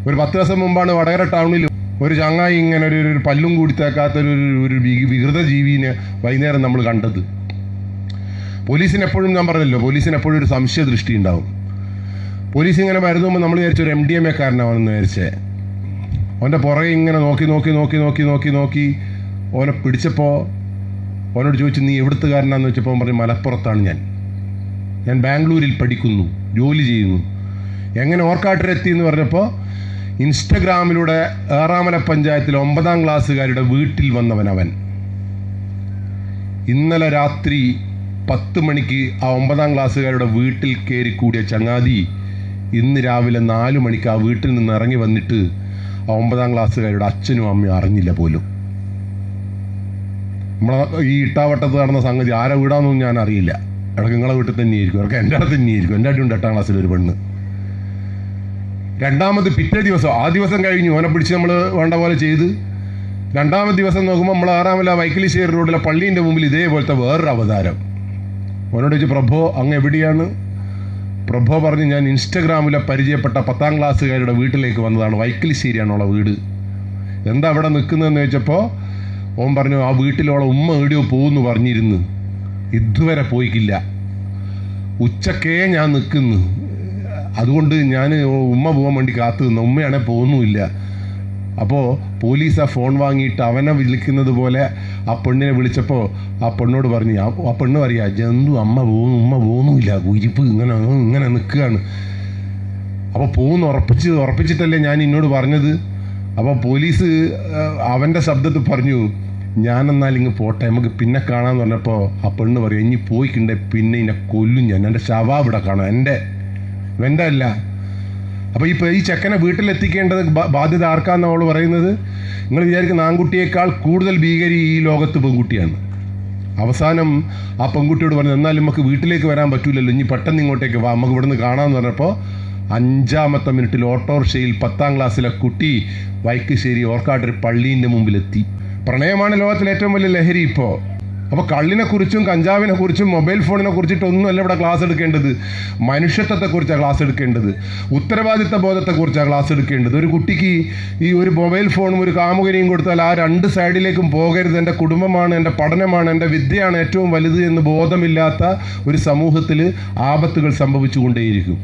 ഒരു 10 ദിവസം മുമ്പാണ് വടകര ടൗണിൽ ഒരു ചങ്ങായി ഇങ്ങനെ ഒരു പല്ലും കൂടി തേക്കാത്തൊരു വികൃത ജീവിനെ വൈകുന്നേരം നമ്മൾ കണ്ടത്. പോലീസിന് എപ്പോഴും, ഞാൻ പറഞ്ഞല്ലോ, പോലീസിന് എപ്പോഴും ഒരു സംശയ ദൃഷ്ടി ഉണ്ടാവും. പോലീസ് ഇങ്ങനെ വരുന്നുമ്പോൾ നമ്മൾ വിചാരിച്ച ഒരു MDMA കാരനാണെന്ന് വിചാരിച്ചേ. അവൻ്റെ പുറകെ ഇങ്ങനെ നോക്കി ഓനെ പിടിച്ചപ്പോൾ അവനോട് ചോദിച്ചു, നീ എവിടുത്തുകാരനാന്ന് വെച്ചപ്പോൾ പറഞ്ഞു, മലപ്പുറത്താണ് ഞാൻ ബാംഗ്ലൂരിൽ പഠിക്കുന്നു, ജോലി ചെയ്യുന്നു. എങ്ങനെ ഓർക്കാട്ടിലെത്തി എന്ന് പറഞ്ഞപ്പോൾ ഇൻസ്റ്റഗ്രാമിലൂടെ ഏറാമല പഞ്ചായത്തിലെ 9ാം ക്ലാസ്സുകാരുടെ വീട്ടിൽ വന്നവൻ അവൻ. ഇന്നലെ രാത്രി 10 മണിക്ക് ആ 9ാം ക്ലാസ്സുകാരുടെ വീട്ടിൽ കയറി കൂടിയ ചങ്ങാതി ഇന്ന് രാവിലെ 4 മണിക്ക് ആ വീട്ടിൽ നിന്ന് ഇറങ്ങി വന്നിട്ട് ആ 9ാം ക്ലാസ്സുകാരുടെ അച്ഛനും അമ്മയും അറിഞ്ഞില്ല പോലും. നമ്മളെ ഈ ഇട്ടാവട്ടത്ത് നടന്ന സംഗതി ആരെ വീടാന്നൊന്നും ഞാൻ അറിയില്ല. ഇടയ്ക്ക് നിങ്ങളെ വീട്ടിൽ തന്നെയായിരിക്കും, ഇടയ്ക്ക് എൻ്റെ അടുത്ത് തന്നെയായിരിക്കും. എൻ്റെ അടിയുണ്ട് 8ാം ക്ലാസ്സിലൊരു പെണ്ണ്. രണ്ടാമത് പിറ്റേ ദിവസം, ആ ദിവസം കഴിഞ്ഞു, ഓനെ പിടിച്ച് നമ്മൾ വേണ്ട പോലെ ചെയ്ത്. രണ്ടാമത്തെ ദിവസം നോക്കുമ്പോൾ നമ്മൾ ആറാമല വൈക്കിലിശ്ശേരി റോഡിലെ പള്ളീൻ്റെ മുമ്പിൽ ഇതേപോലത്തെ വേറൊരു അവതാരം. ഓനോട് ചോദിച്ചു, പ്രഭോ അങ്ങ് എവിടെയാണ്? പ്രഭോ പറഞ്ഞു, ഞാൻ ഇൻസ്റ്റഗ്രാമിലെ പരിചയപ്പെട്ട 10ാം ക്ലാസ്സുകാരുടെ വീട്ടിലേക്ക് വന്നതാണ്, വൈക്കിലിശ്ശേരിയാണുള്ള വീട്. എന്താ അവിടെ നിൽക്കുന്നതെന്ന് ചോദിച്ചപ്പോൾ ഓൻ പറഞ്ഞു, ആ വീട്ടിലുള്ള ഉമ്മ എവിടെയോ പോകുന്നു പറഞ്ഞിരുന്നു, ഇതുവരെ പോയിക്കില്ല. ഉച്ചക്കേ ഞാൻ നിൽക്കുന്നു, അതുകൊണ്ട് ഞാൻ ഉമ്മ പോകാൻ വേണ്ടി കാത്തു നിന്നു, ഉമ്മയാണെങ്കിൽ പോകുന്നുമില്ല. അപ്പോൾ പോലീസ് ആ ഫോൺ വാങ്ങിയിട്ട് അവനെ വിളിക്കുന്നത് പോലെ ആ പെണ്ണിനെ വിളിച്ചപ്പോൾ ആ പെണ്ണോട് പറഞ്ഞു, ആ പെണ്ണ് പറയാ, ജന്തു ഉമ്മ പോകുന്നുമില്ല, കുരിപ്പ് ഇങ്ങനെ നിൽക്കുകയാണ്. അപ്പോൾ ഉറപ്പിച്ചിട്ടല്ലേ ഞാൻ എന്നോട് പറഞ്ഞത്. അപ്പോൾ പോലീസ് അവൻ്റെ ശബ്ദത്തിൽ പറഞ്ഞു, ഞാനെന്നാൽ ഇങ്ങ് പോട്ടെ, നമുക്ക് പിന്നെ കാണാമെന്ന് പറഞ്ഞപ്പോൾ ആ പെണ്ണ് പറയും, ഇനി പോയിക്കണ്ടേ പിന്നെ എന്നെ കൊല്ലും ഞാൻ, എൻ്റെ ശവം ഇവിടെ കാണാം, എൻ്റെ അല്ല. അപ്പോൾ ഈ ചെക്കനെ വീട്ടിലെത്തിക്കേണ്ടത് ബാധ്യത ആർക്കാന്ന് അവൾ പറയുന്നത്? നിങ്ങൾ വിചാരിക്കുന്ന ആൺകുട്ടിയേക്കാൾ കൂടുതൽ ഭീകരി ഈ ലോകത്ത് പെൺകുട്ടിയാണ്. അവസാനം ആ പെൺകുട്ടിയോട് പറഞ്ഞു, എന്നാലും നമുക്ക് വീട്ടിലേക്ക് വരാൻ പറ്റൂലല്ലോ, ഇനി പെട്ടെന്ന് ഇങ്ങോട്ടേക്ക് വാ, നമുക്ക് ഇവിടുന്ന് കാണാമെന്ന് പറഞ്ഞപ്പോൾ 5ാമത്തെ മിനിറ്റിൽ ഓട്ടോറിക്ഷയിൽ 10ാം ക്ലാസ്സിലെ കുട്ടി വൈക്കിശ്ശേരി ഓർക്കാട്ടൊരു പള്ളീൻ്റെ മുമ്പിലെത്തി. പ്രണയമാണ് ലോകത്തിലെ ഏറ്റവും വലിയ ലഹരി ഇപ്പോൾ. അപ്പോൾ കള്ളിനെ കുറിച്ചും കഞ്ചാവിനെ കുറിച്ചും മൊബൈൽ ഫോണിനെ കുറിച്ചിട്ടൊന്നുമല്ല ഇവിടെ ക്ലാസ് എടുക്കേണ്ടത്. മനുഷ്യത്വത്തെക്കുറിച്ചാണ് ക്ലാസ് എടുക്കേണ്ടത്, ഉത്തരവാദിത്ത ബോധത്തെക്കുറിച്ചാണ് ക്ലാസ് എടുക്കേണ്ടത്. ഒരു കുട്ടിക്ക് ഈ ഒരു മൊബൈൽ ഫോണും ഒരു കാമുകനെയും കൊടുത്താൽ ആ 2 സൈഡിലേക്കും പോകരുത്, എൻ്റെ കുടുംബമാണ്, എൻ്റെ പഠനമാണ്, എൻ്റെ വിദ്യയാണ് ഏറ്റവും വലുത് എന്ന് ബോധമില്ലാത്ത ഒരു സമൂഹത്തിൽ ആപത്തുകൾ സംഭവിച്ചുകൊണ്ടേയിരിക്കും.